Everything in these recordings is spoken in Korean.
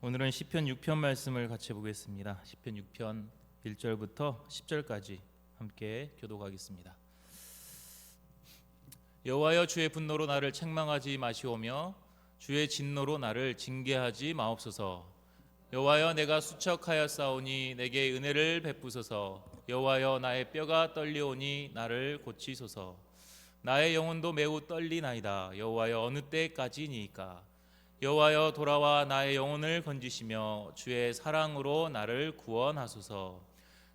오늘은 시편 6편 말씀을 같이 보겠습니다. 시편 6편 1절부터 10절까지 함께 교독하겠습니다. 여호와여, 주의 분노로 나를 책망하지 마시오며 주의 진노로 나를 징계하지 마옵소서. 여호와여, 내가 수척하였사오니 내게 은혜를 베푸소서. 여호와여, 나의 뼈가 떨리오니 나를 고치소서. 나의 영혼도 매우 떨리나이다. 여호와여, 어느 때까지니이까? 여호와여, 돌아와 나의 영혼을 건지시며 주의 사랑으로 나를 구원하소서.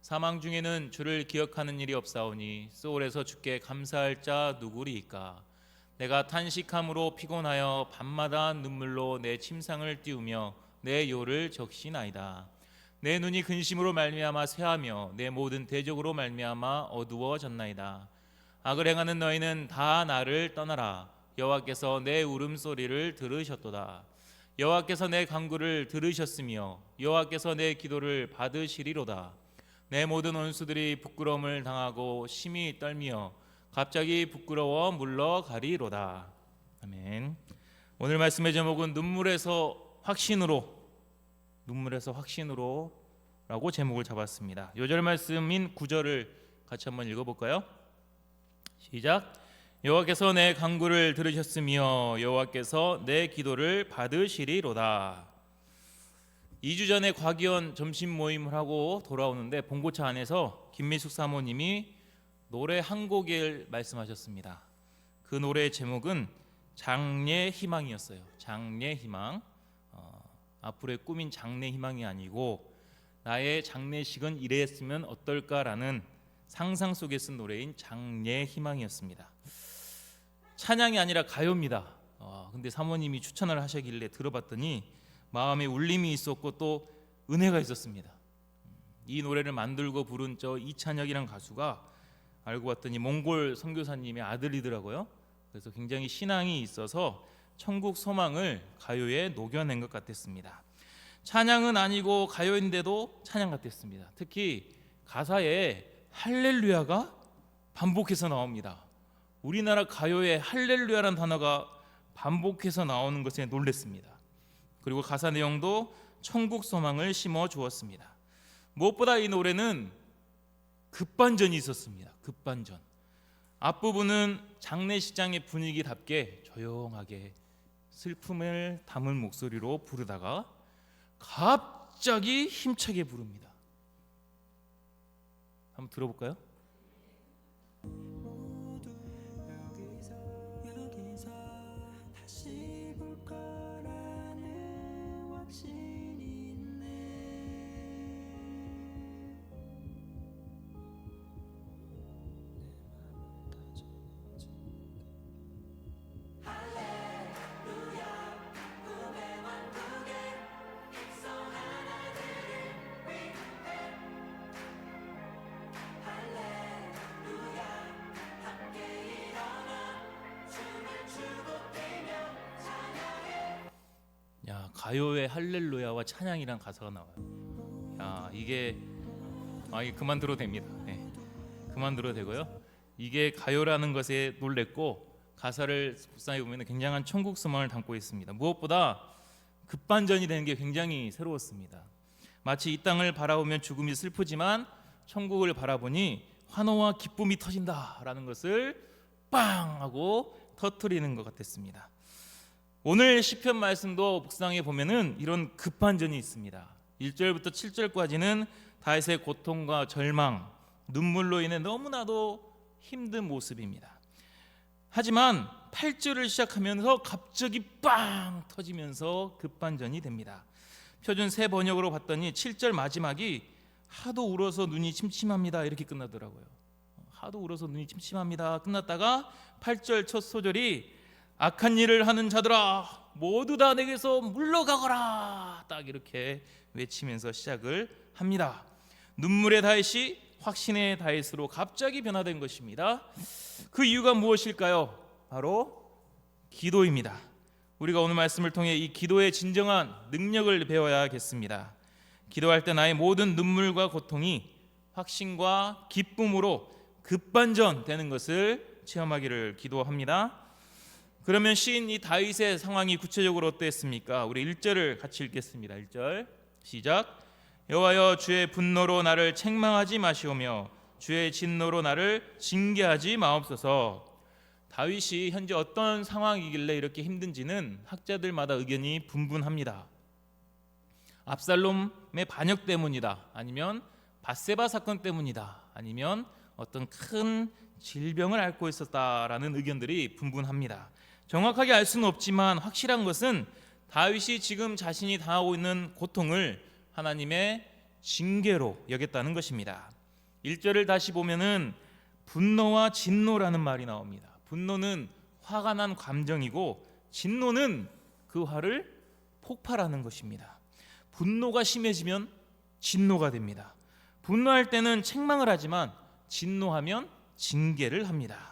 사망 중에는 주를 기억하는 일이 없사오니 소울에서 주께 감사할 자 누구리이까? 내가 탄식함으로 피곤하여 밤마다 눈물로 내 침상을 띄우며 내 요를 적시나이다. 내 눈이 근심으로 말미암아 쇠하며 내 모든 대적으로 말미암아 어두워졌나이다. 악을 행하는 너희는 다 나를 떠나라. 여호와께서 내 울음소리를 들으셨도다. 여호와께서 내 간구를 들으셨으며 여호와께서 내 기도를 받으시리로다. 내 모든 원수들이 부끄러움을 당하고 심히 떨며 갑자기 부끄러워 물러가리로다. 아멘. 오늘 말씀의 제목은 눈물에서 확신으로 라고 제목을 잡았습니다. 요절 말씀인 9절을 같이 한번 읽어볼까요? 시작. 여호와께서 내 간구를 들으셨으며 여호와께서 내 기도를 받으시리로다. 2주 전에 과기원 점심 모임을 하고 돌아오는데 봉고차 안에서 김미숙 사모님이 노래 한 곡을 말씀하셨습니다. 그 노래의 제목은 장래 희망이었어요. 장래 희망. 앞으로의 꿈인 장래 희망이 아니고 나의 장례식은 이랬으면 어떨까라는 상상 속에 쓴 노래인 장래 희망이었습니다. 찬양이 아니라 가요입니다. 근데 사모님이 추천을 하시길래 들어봤더니 마음에 울림이 있었고 또 은혜가 있었습니다. 이 노래를 만들고 부른 저 이찬혁이라는 가수가 알고 봤더니 몽골 선교사님의 아들이더라고요. 그래서 굉장히 신앙이 있어서 천국 소망을 가요에 녹여낸 것 같았습니다. 찬양은 아니고 가요인데도 찬양 같았습니다. 특히 가사에 할렐루야가 반복해서 나옵니다. 우리나라 가요에 할렐루야라는 단어가 반복해서 나오는 것에 놀랐습니다. 그리고 가사 내용도 천국 소망을 심어 주었습니다. 무엇보다 이 노래는 급반전이 있었습니다. 급반전. 앞부분은 장례식장의 분위기답게 조용하게 슬픔을 담은 목소리로 부르다가 갑자기 힘차게 부릅니다. 한번 들어볼까요? 가요의 할렐루야와 찬양이란 가사가 나와요. 이게 그만 들어도 됩니다. 그만 들어도 되고요. 이게 가요라는 것에 놀랬고 가사를 묵상해 보면 굉장한 천국 소망을 담고 있습니다. 무엇보다 급반전이 되는 게 굉장히 새로웠습니다. 마치 이 땅을 바라보면 죽음이 슬프지만 천국을 바라보니 환호와 기쁨이 터진다라는 것을 빵 하고 터뜨리는 것 같았습니다. 오늘 시편 말씀도 묵상해 보면은 이런 급반전이 있습니다. 1절부터 7절까지는 다윗의 고통과 절망, 눈물로 인해 너무나도 힘든 모습입니다. 하지만 8절을 시작하면서 갑자기 빵 터지면서 급반전이 됩니다. 표준 새 번역으로 봤더니 7절 마지막이 하도 울어서 눈이 침침합니다 이렇게 끝나더라고요. 하도 울어서 눈이 침침합니다 끝났다가 8절 첫 소절이 악한 일을 하는 자들아 모두 다 내게서 물러가거라 딱 이렇게 외치면서 시작을 합니다. 눈물의 다윗이 확신의 다윗으로 갑자기 변화된 것입니다. 그 이유가 무엇일까요? 바로 기도입니다. 우리가 오늘 말씀을 통해 이 기도의 진정한 능력을 배워야겠습니다. 기도할 때 나의 모든 눈물과 고통이 확신과 기쁨으로 급반전되는 것을 체험하기를 기도합니다. 그러면 시인 이 다윗의 상황이 구체적으로 어땠습니까? 우리 1절을 같이 읽겠습니다. 1절 시작. 여호와여 주의 분노로 나를 책망하지 마시오며 주의 진노로 나를 징계하지 마옵소서. 다윗이 현재 어떤 상황이길래 이렇게 힘든지는 학자들마다 의견이 분분합니다. 압살롬의 반역 때문이다, 아니면 밧세바 사건 때문이다, 아니면 어떤 큰 질병을 앓고 있었다라는 의견들이 분분합니다. 정확하게 알 수는 없지만 확실한 것은 다윗이 지금 자신이 당하고 있는 고통을 하나님의 징계로 여겼다는 것입니다. 1절을 다시 보면은 분노와 진노라는 말이 나옵니다. 분노는 화가 난 감정이고 진노는 그 화를 폭발하는 것입니다. 분노가 심해지면 진노가 됩니다. 분노할 때는 책망을 하지만 진노하면 징계를 합니다.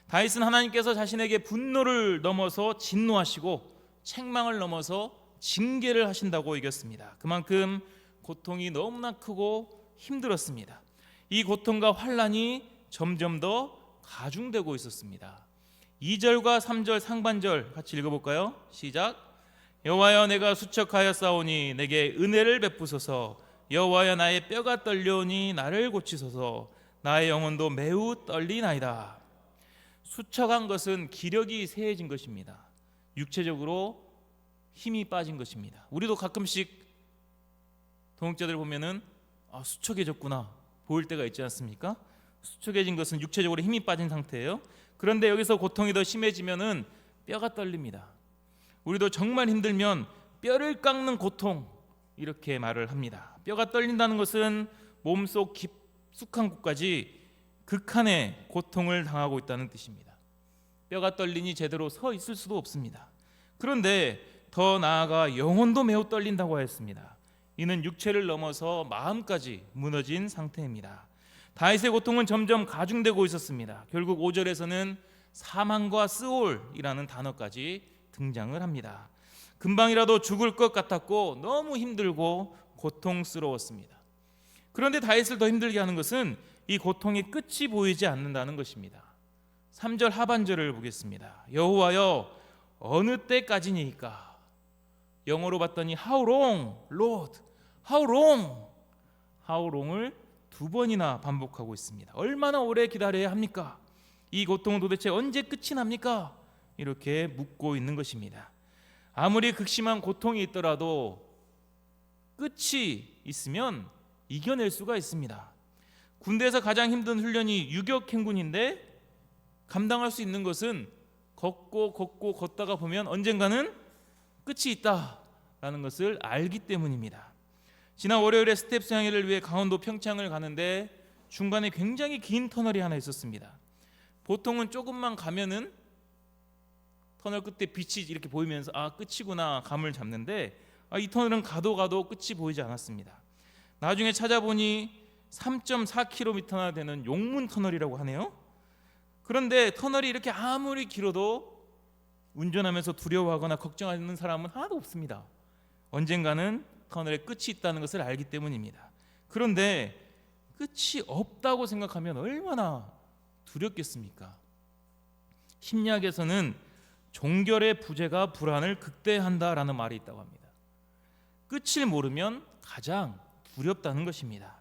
다윗은 하나님께서 자신에게 분노를 넘어서 진노하시고 책망을 넘어서 징계를 하신다고 여겼습니다. 그만큼 고통이 너무나 크고 힘들었습니다. 이 고통과 환난이 점점 더 가중되고 있었습니다. 2절과 3절 상반절 같이 읽어볼까요? 시작. 여호와여 내가 수척하였사오니 내게 은혜를 베푸소서. 여호와여 나의 뼈가 떨려오니 나를 고치소서. 나의 영혼도 매우 떨리나이다. 수척한 것은 기력이 쇠해진 것입니다. 육체적으로 힘이 빠진 것입니다. 우리도 가끔씩 동역자들 보면은 수척해졌구나 보일 때가 있지 않습니까? 수척해진 것은 육체적으로 힘이 빠진 상태예요. 그런데 여기서 고통이 더 심해지면은 뼈가 떨립니다. 우리도 정말 힘들면 뼈를 깎는 고통, 이렇게 말을 합니다. 뼈가 떨린다는 것은 몸속 깊숙한 곳까지 극한의 고통을 당하고 있다는 뜻입니다. 뼈가 떨리니 제대로 서 있을 수도 없습니다. 그런데 더 나아가 영혼도 매우 떨린다고 하였습니다. 이는 육체를 넘어서 마음까지 무너진 상태입니다. 다윗의 고통은 점점 가중되고 있었습니다. 결국 5절에서는 사망과 스올이라는 단어까지 등장을 합니다. 금방이라도 죽을 것 같았고 너무 힘들고 고통스러웠습니다. 그런데 다윗을 더 힘들게 하는 것은 이 고통의 끝이 보이지 않는다는 것입니다. 3절 하반절을 보겠습니다. 여호와여 어느 때까지니까. 영어로 봤더니 How long, Lord? How long? How long을 두 번이나 반복하고 있습니다. 얼마나 오래 기다려야 합니까? 이 고통은 도대체 언제 끝이 납니까? 이렇게 묻고 있는 것입니다. 아무리 극심한 고통이 있더라도 끝이 있으면 이겨낼 수가 있습니다. 군대에서 가장 힘든 훈련이 유격행군인데 감당할 수 있는 것은 걷고 걷다가 보면 언젠가는 끝이 있다라는 것을 알기 때문입니다. 지난 월요일에 스텝 수양회를 위해 강원도 평창을 가는데 중간에 굉장히 긴 터널이 하나 있었습니다. 보통은 조금만 가면은 터널 끝에 빛이 이렇게 보이면서 끝이구나 감을 잡는데 이 터널은 가도 끝이 보이지 않았습니다. 나중에 찾아보니 3.4km나 되는 용문 터널이라고 하네요. 그런데 터널이 이렇게 아무리 길어도 운전하면서 두려워하거나 걱정하는 사람은 하나도 없습니다. 언젠가는 터널에 끝이 있다는 것을 알기 때문입니다. 그런데 끝이 없다고 생각하면 얼마나 두렵겠습니까? 심리학에서는 종결의 부재가 불안을 극대화한다라는 말이 있다고 합니다. 끝을 모르면 가장 두렵다는 것입니다.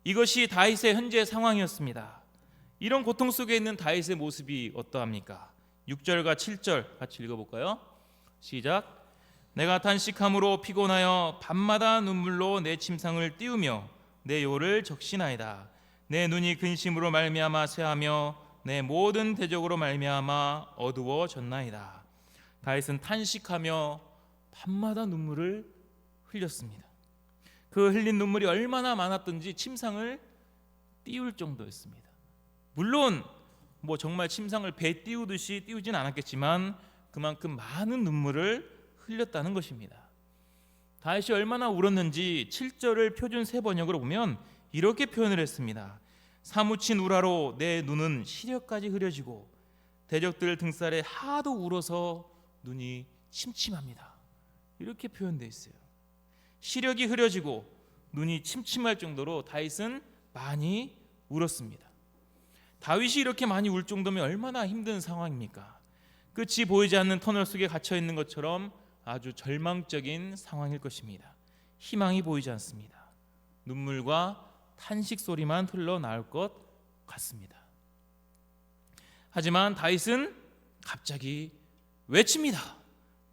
이것이 다윗의 현재 상황이었습니다. 이런 고통 속에 있는 다윗의 모습이 어떠합니까? 6절과 7절 같이 읽어볼까요? 시작. 내가 탄식함으로 피곤하여 밤마다 눈물로 내 침상을 띄우며 내 요를 적시나이다. 내 눈이 근심으로 말미암아 쇠하며 내 모든 대적으로 말미암아 어두워졌나이다. 다윗은 탄식하며 밤마다 눈물을 흘렸습니다. 그 흘린 눈물이 얼마나 많았던지 침상을 띄울 정도였습니다. 물론 정말 침상을 배 띄우듯이 띄우진 않았겠지만 그만큼 많은 눈물을 흘렸다는 것입니다. 다윗이 얼마나 울었는지 7절을 표준 세번역으로 보면 이렇게 표현을 했습니다. 사무친 우라로 내 눈은 시력까지 흐려지고 대적들 등살에 하도 울어서 눈이 침침합니다. 이렇게 표현되어 있어요. 시력이 흐려지고 눈이 침침할 정도로 다윗은 많이 울었습니다. 다윗이 이렇게 많이 울 정도면 얼마나 힘든 상황입니까? 끝이 보이지 않는 터널 속에 갇혀 있는 것처럼 아주 절망적인 상황일 것입니다. 희망이 보이지 않습니다. 눈물과 탄식 소리만 흘러나올 것 같습니다. 하지만 다윗은 갑자기 외칩니다.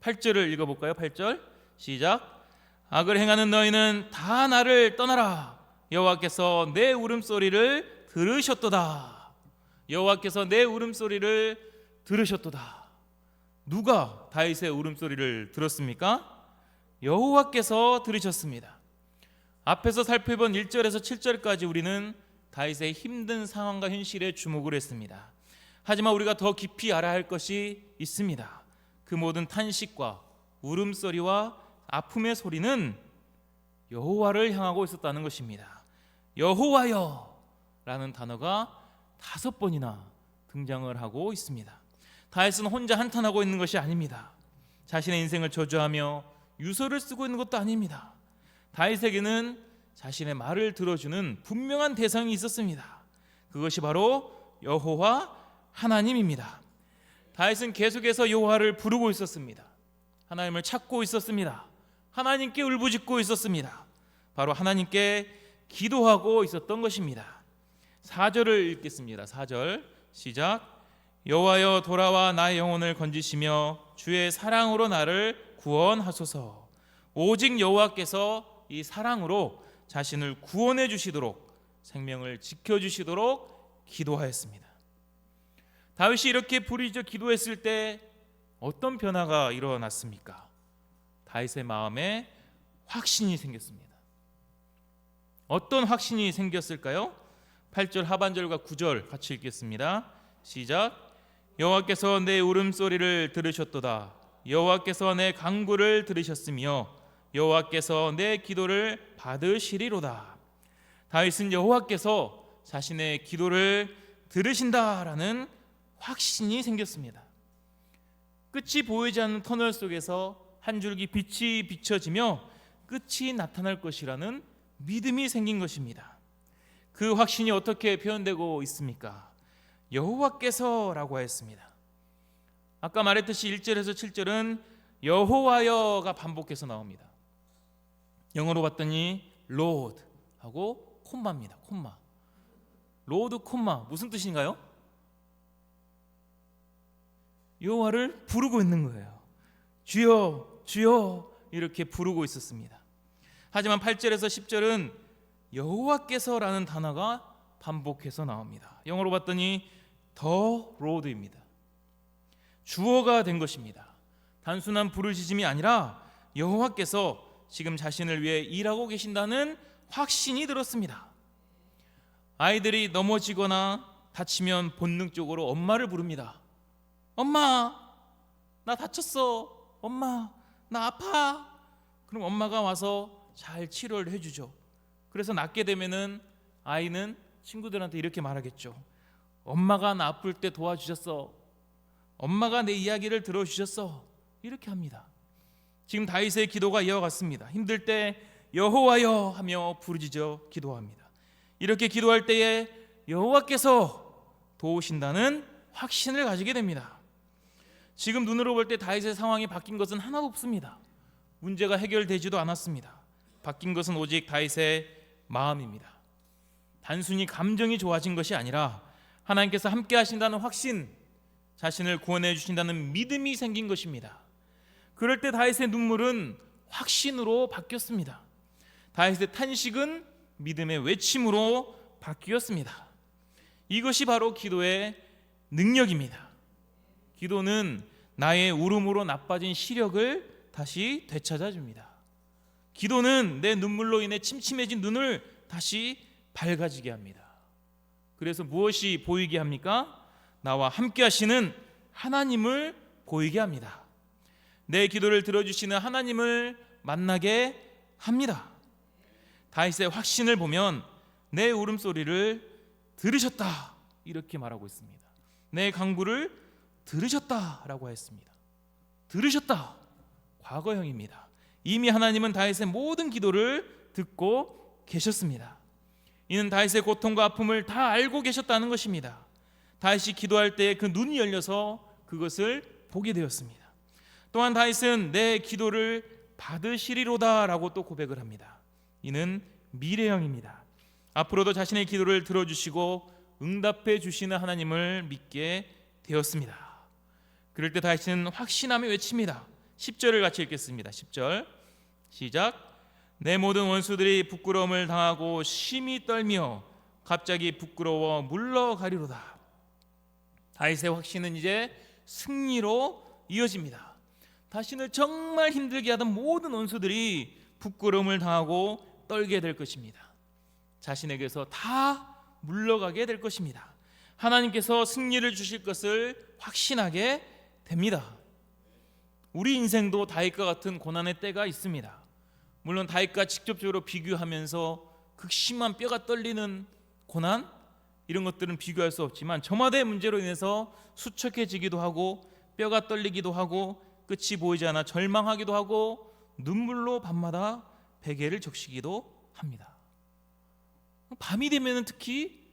8절을 읽어볼까요? 8절 시작. 악을 행하는 너희는 다 나를 떠나라. 여호와께서 내 울음소리를 들으셨도다. 여호와께서 내 울음소리를 들으셨도다. 누가 다윗의 울음소리를 들었습니까? 여호와께서 들으셨습니다. 앞에서 살펴본 1절에서 7절까지 우리는 다윗의 힘든 상황과 현실에 주목을 했습니다. 하지만 우리가 더 깊이 알아야 할 것이 있습니다. 그 모든 탄식과 울음소리와 아픔의 소리는 여호와를 향하고 있었다는 것입니다. 여호와여 라는 단어가 5번이나 등장을 하고 있습니다. 다윗은 혼자 한탄하고 있는 것이 아닙니다. 자신의 인생을 저주하며 유서를 쓰고 있는 것도 아닙니다. 다윗에게는 자신의 말을 들어주는 분명한 대상이 있었습니다. 그것이 바로 여호와 하나님입니다. 다윗은 계속해서 여호와를 부르고 있었습니다. 하나님을 찾고 있었습니다. 하나님께 울부짖고 있었습니다. 바로 하나님께 기도하고 있었던 것입니다. 4절을 읽겠습니다. 4절 시작. 여호와여 돌아와 나의 영혼을 건지시며 주의 사랑으로 나를 구원하소서. 오직 여호와께서 이 사랑으로 자신을 구원해 주시도록 생명을 지켜주시도록 기도하였습니다. 다윗이 이렇게 부르짖어 기도했을 때 어떤 변화가 일어났습니까? 다윗의 마음에 확신이 생겼습니다. 어떤 확신이 생겼을까요? 8절 하반절과 9절 같이 읽겠습니다. 시작. 여호와께서 내 울음소리를 들으셨도다. 여호와께서 내 간구를 들으셨으며 여호와께서 내 기도를 받으시리로다. 다윗은 여호와께서 자신의 기도를 들으신다라는 확신이 생겼습니다. 끝이 보이지 않는 터널 속에서 한 줄기 빛이 비춰지며 끝이 나타날 것이라는 믿음이 생긴 것입니다. 그 확신이 어떻게 표현되고 있습니까? 여호와께서라고 하였습니다. 아까 말했듯이 1절에서 7절은 여호와여가 반복해서 나옵니다. 영어로 봤더니 Lord 하고 콤마입니다. 콤마. 로드 콤마 무슨 뜻인가요? 여호와를 부르고 있는 거예요. 주여 주여 이렇게 부르고 있었습니다. 하지만 8절에서 10절은 여호와께서라는 단어가 반복해서 나옵니다. 영어로 봤더니 더 로드입니다. 주어가 된 것입니다. 단순한 부르짖음이 아니라 여호와께서 지금 자신을 위해 일하고 계신다는 확신이 들었습니다. 아이들이 넘어지거나 다치면 본능적으로 엄마를 부릅니다. 엄마, 나 다쳤어. 엄마, 나 아파. 그럼 엄마가 와서 잘 치료를 해주죠. 그래서 낫게 되면은 아이는 친구들한테 이렇게 말하겠죠. 엄마가 나 아플 때 도와주셨어. 엄마가 내 이야기를 들어주셨어. 이렇게 합니다. 지금 다윗의 기도가 이와 같습니다. 힘들 때 여호와여 하며 부르짖어 기도합니다. 이렇게 기도할 때에 여호와께서 도우신다는 확신을 가지게 됩니다. 지금 눈으로 볼 때 다윗의 상황이 바뀐 것은 하나도 없습니다. 문제가 해결되지도 않았습니다. 바뀐 것은 오직 다윗의 마음입니다. 단순히 감정이 좋아진 것이 아니라 하나님께서 함께 하신다는 확신, 자신을 구원해 주신다는 믿음이 생긴 것입니다. 그럴 때 다윗의 눈물은 확신으로 바뀌었습니다. 다윗의 탄식은 믿음의 외침으로 바뀌었습니다. 이것이 바로 기도의 능력입니다. 기도는 나의 울음으로 나빠진 시력을 다시 되찾아줍니다. 기도는 내 눈물로 인해 침침해진 눈을 다시 밝아지게 합니다. 그래서 무엇이 보이게 합니까? 나와 함께 하시는 하나님을 보이게 합니다. 내 기도를 들어주시는 하나님을 만나게 합니다. 다윗의 확신을 보면 내 울음소리를 들으셨다 이렇게 말하고 있습니다. 내 간구를 들으셨다라고 했습니다. 들으셨다 과거형입니다. 이미 하나님은 다윗의 모든 기도를 듣고 계셨습니다. 이는 다윗의 고통과 아픔을 다 알고 계셨다는 것입니다. 다윗이 기도할 때 그 눈이 열려서 그것을 보게 되었습니다. 또한 다윗은 내 기도를 받으시리로다라고 또 고백을 합니다. 이는 미래형입니다. 앞으로도 자신의 기도를 들어주시고 응답해 주시는 하나님을 믿게 되었습니다. 그럴 때 다윗은 확신하며 외칩니다. 10절을 같이 읽겠습니다. 10절 시작. 내 모든 원수들이 부끄러움을 당하고 심히 떨며 갑자기 부끄러워 물러가리로다. 다윗의 확신은 이제 승리로 이어집니다. 자신을 정말 힘들게 하던 모든 원수들이 부끄러움을 당하고 떨게 될 것입니다. 자신에게서 다 물러가게 될 것입니다. 하나님께서 승리를 주실 것을 확신하게 됩니다. 우리 인생도 다윗과 같은 고난의 때가 있습니다. 물론 다윗과 직접적으로 비교하면서 극심한 뼈가 떨리는 고난, 이런 것들은 비교할 수 없지만 저마다의 문제로 인해서 수척해지기도 하고 뼈가 떨리기도 하고 끝이 보이지 않아 절망하기도 하고 눈물로 밤마다 베개를 적시기도 합니다. 밤이 되면 특히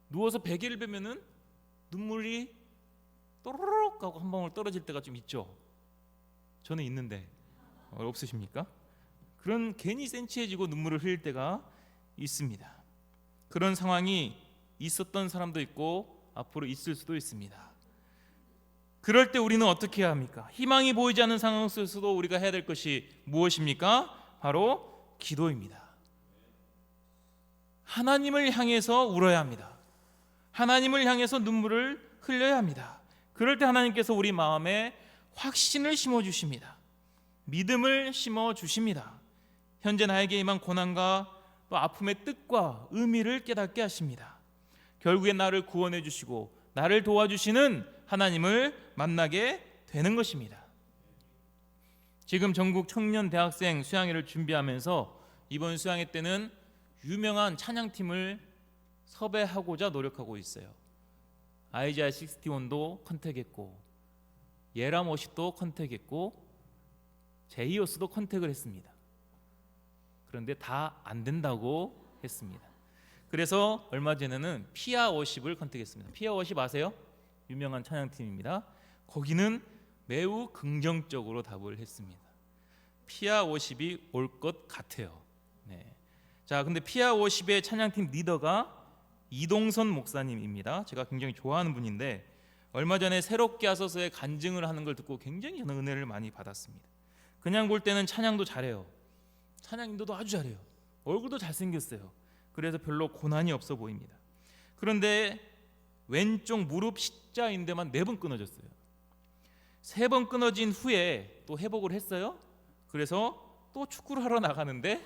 누워서 베개를 베면 눈물이 또르륵 하고 한 방울 떨어질 때가 좀 있죠. 저는 있는데 없으십니까? 그런 괜히 센치해지고 눈물을 흘릴 때가 있습니다. 그런 상황이 있었던 사람도 있고 앞으로 있을 수도 있습니다. 그럴 때 우리는 어떻게 해야 합니까? 희망이 보이지 않는 상황 속에서도 우리가 해야 될 것이 무엇입니까? 바로 기도입니다. 하나님을 향해서 울어야 합니다. 하나님을 향해서 눈물을 흘려야 합니다. 그럴 때 하나님께서 우리 마음에 확신을 심어주십니다. 믿음을 심어주십니다. 현재 나에게 임한 고난과 또 아픔의 뜻과 의미를 깨닫게 하십니다. 결국엔 나를 구원해 주시고 나를 도와주시는 하나님을 만나게 되는 것입니다. 지금 전국 청년 대학생 수양회를 준비하면서 이번 수양회 때는 유명한 찬양팀을 섭외하고자 노력하고 있어요. 아이자야 61도 컨택했고 예라모시도 컨택했고 제이오스도 컨택을 했습니다. 그런데 다 안 된다고 했습니다. 그래서 얼마 전에는 피아 워십을 컨택했습니다. 피아 워십 아세요? 유명한 찬양팀입니다. 거기는 매우 긍정적으로 답을 했습니다. 피아 워십이 올 것 같아요. 네. 자, 근데 피아 워십의 찬양팀 리더가 이동선 목사님입니다. 제가 굉장히 좋아하는 분인데 얼마 전에 새롭게 하소서의 간증을 하는 걸 듣고 굉장히 저는 은혜를 많이 받았습니다. 그냥 볼 때는 찬양도 잘해요. 찬양 인도도 아주 잘해요. 얼굴도 잘생겼어요. 그래서 별로 고난이 없어 보입니다. 그런데 왼쪽 무릎 십자인대만 4번 끊어졌어요. 3번 끊어진 후에 또 회복을 했어요. 그래서 또 축구를 하러 나가는데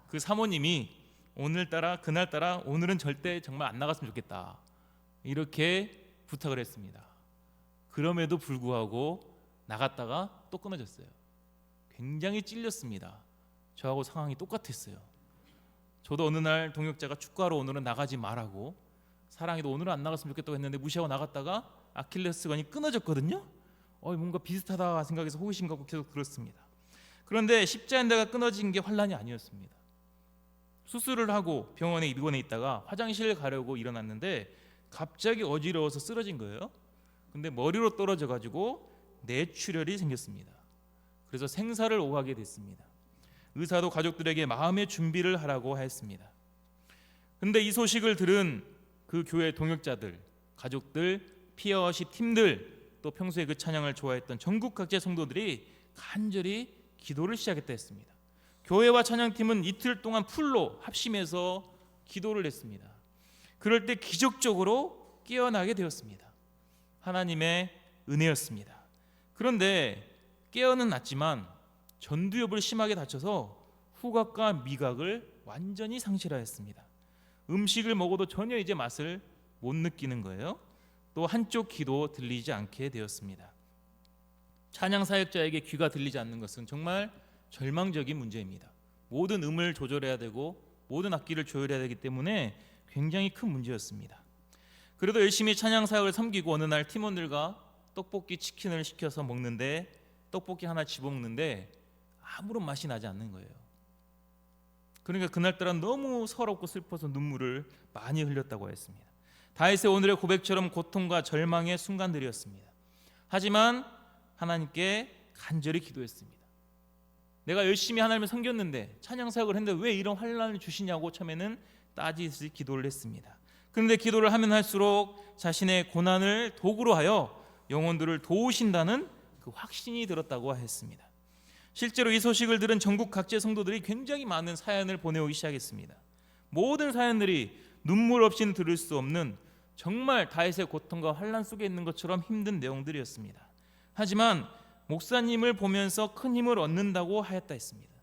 그 사모님이 그날따라 오늘은 절대 정말 안 나갔으면 좋겠다, 이렇게 부탁을 했습니다. 그럼에도 불구하고 나갔다가 또 끊어졌어요. 굉장히 찔렸습니다. 저하고 상황이 똑같았어요. 저도 어느 날 동역자가 축구하러 오늘은 나가지 말라고, 사랑이도 오늘은 안 나갔으면 좋겠다고 했는데 무시하고 나갔다가 아킬레스건이 끊어졌거든요. 뭔가 비슷하다 생각해서 호기심 갖고 계속 들었습니다. 그런데 십자인대가 끊어진 게 환란이 아니었습니다. 수술을 하고 병원에 입원해 있다가 화장실 가려고 일어났는데 갑자기 어지러워서 쓰러진 거예요. 근데 머리로 떨어져 가지고 뇌출혈이 생겼습니다. 그래서 생사를 오가게 됐습니다. 의사도 가족들에게 마음의 준비를 하라고 했습니다. 근데 이 소식을 들은 그 교회 동역자들, 가족들, 피어워십 팀들, 또 평소에 그 찬양을 좋아했던 전국 각지의 성도들이 간절히 기도를 시작했다 했습니다. 교회와 찬양팀은 이틀 동안 풀로 합심해서 기도를 했습니다. 그럴 때 기적적으로 깨어나게 되었습니다. 하나님의 은혜였습니다. 그런데 깨어는 났지만 전두엽을 심하게 다쳐서 후각과 미각을 완전히 상실하였습니다. 음식을 먹어도 전혀 이제 맛을 못 느끼는 거예요. 또 한쪽 귀도 들리지 않게 되었습니다. 찬양 사역자에게 귀가 들리지 않는 것은 정말 절망적인 문제입니다. 모든 음을 조절해야 되고 모든 악기를 조율해야 되기 때문에 굉장히 큰 문제였습니다. 그래도 열심히 찬양 사역을 섬기고 어느 날 팀원들과 떡볶이 치킨을 시켜서 먹는데 떡볶이 하나 집어먹는데 아무런 맛이 나지 않는 거예요. 그러니까 그날따라 너무 서럽고 슬퍼서 눈물을 많이 흘렸다고 했습니다. 다윗의 오늘의 고백처럼 고통과 절망의 순간들이었습니다. 하지만 하나님께 간절히 기도했습니다. 내가 열심히 하나님을 섬겼는데, 찬양 사역을 했는데 왜 이런 환난을 주시냐고 처음에는 따지듯이 기도를 했습니다. 그런데 기도를 하면 할수록 자신의 고난을 도구로 하여 영혼들을 도우신다는 그 확신이 들었다고 했습니다. 실제로 이 소식을 들은 전국 각지의 성도들이 굉장히 많은 사연을 보내오기 시작했습니다. 모든 사연들이 눈물 없이는 들을 수 없는 정말 다윗의 고통과 환난 속에 있는 것처럼 힘든 내용들이었습니다. 하지만 목사님을 보면서 큰 힘을 얻는다고 하였다 했습니다.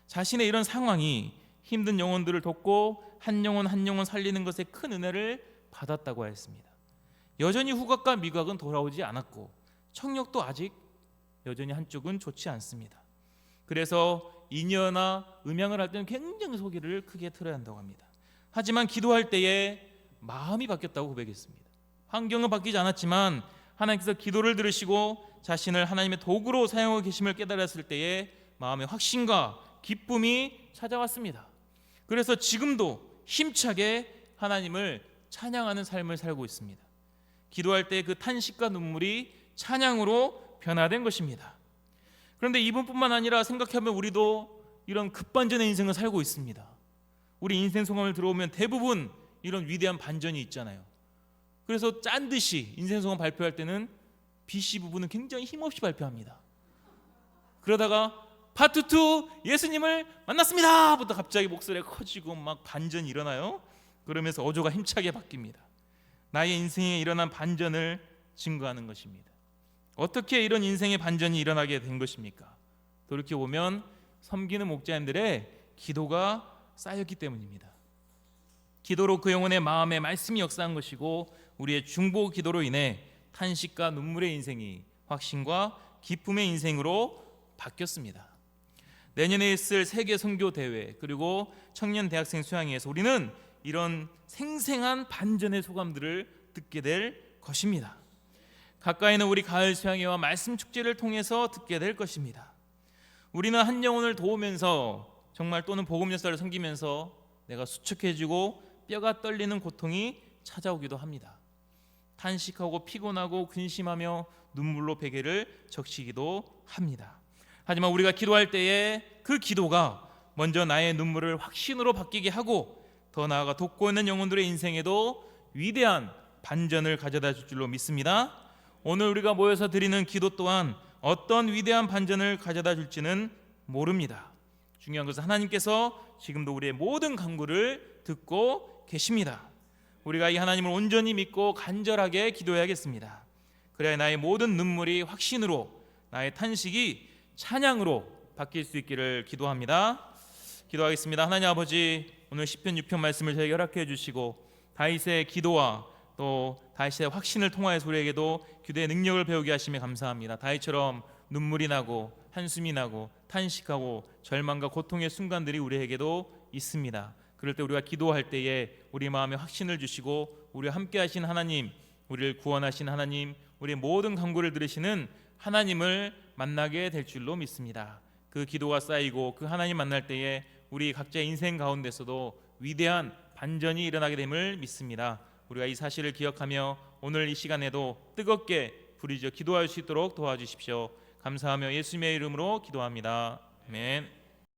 자신의 이런 상황이 힘든 영혼들을 돕고 한 영혼 한 영혼 살리는 것에 큰 은혜를 받았다고 하였습니다. 여전히 후각과 미각은 돌아오지 않았고 청력도 아직 여전히 한쪽은 좋지 않습니다. 그래서 인여나 음양을 할 때는 굉장히 소리를 크게 틀어야 한다고 합니다. 하지만 기도할 때에 마음이 바뀌었다고 고백했습니다. 환경은 바뀌지 않았지만 하나님께서 기도를 들으시고 자신을 하나님의 도구로 사용하고 계심을 깨달았을 때에 마음의 확신과 기쁨이 찾아왔습니다. 그래서 지금도 힘차게 하나님을 찬양하는 삶을 살고 있습니다. 기도할 때 그 탄식과 눈물이 찬양으로 변화된 것입니다. 그런데 이분뿐만 아니라 생각해보면 우리도 이런 급반전의 인생을 살고 있습니다. 우리 인생 소감을 들어오면 대부분 이런 위대한 반전이 있잖아요. 그래서 짠 듯이 인생 소감 발표할 때는 BC 부부는 굉장히 힘없이 발표합니다. 그러다가 파트 2 예수님을 만났습니다 부터 갑자기 목소리가 커지고 막 반전이 일어나요. 그러면서 어조가 힘차게 바뀝니다. 나의 인생에 일어난 반전을 증거하는 것입니다. 어떻게 이런 인생의 반전이 일어나게 된 것입니까? 돌이켜보면 섬기는 목자님들의 기도가 쌓였기 때문입니다. 기도로 그 영혼의 마음에 말씀이 역사한 것이고 우리의 중보 기도로 인해 탄식과 눈물의 인생이 확신과 기쁨의 인생으로 바뀌었습니다. 내년에 있을 세계 선교 대회 그리고 청년 대학생 수양회에서 우리는 이런 생생한 반전의 소감들을 듣게 될 것입니다. 가까이는 우리 가을 수양회와 말씀 축제를 통해서 듣게 될 것입니다. 우리는 한 영혼을 도우면서 정말 또는 복음 역사를 섬기면서 내가 수척해지고 뼈가 떨리는 고통이 찾아오기도 합니다. 탄식하고 피곤하고 근심하며 눈물로 베개를 적시기도 합니다. 하지만 우리가 기도할 때에 그 기도가 먼저 나의 눈물을 확신으로 바뀌게 하고 더 나아가 돕고 있는 영혼들의 인생에도 위대한 반전을 가져다 줄 줄로 믿습니다. 오늘 우리가 모여서 드리는 기도 또한 어떤 위대한 반전을 가져다 줄지는 모릅니다. 중요한 것은 하나님께서 지금도 우리의 모든 간구를 듣고 계십니다. 우리가 이 하나님을 온전히 믿고 간절하게 기도해야겠습니다. 그래야 나의 모든 눈물이 확신으로, 나의 탄식이 찬양으로 바뀔 수 있기를 기도합니다. 기도하겠습니다. 하나님 아버지, 오늘 시편 6편 말씀을 저에게 허락해 주시고 다윗의 기도와 또 다윗의 확신을 통하여서 우리에게도 기도의 능력을 배우게 하시며 감사합니다. 다윗처럼 눈물이 나고 한숨이 나고 탄식하고 절망과 고통의 순간들이 우리에게도 있습니다. 그럴 때 우리가 기도할 때에 우리 마음에 확신을 주시고 우리와 함께 하신 하나님, 우리를 구원하신 하나님, 우리의 모든 간구를 들으시는 하나님을 만나게 될 줄로 믿습니다. 그 기도가 쌓이고 그 하나님 만날 때에 우리 각자의 인생 가운데서도 위대한 반전이 일어나게 됨을 믿습니다. 우리가 이 사실을 기억하며 오늘 이 시간에도 뜨겁게 부르짖어 기도할 수 있도록 도와주십시오. 감사하며 예수님의 이름으로 기도합니다. 아멘.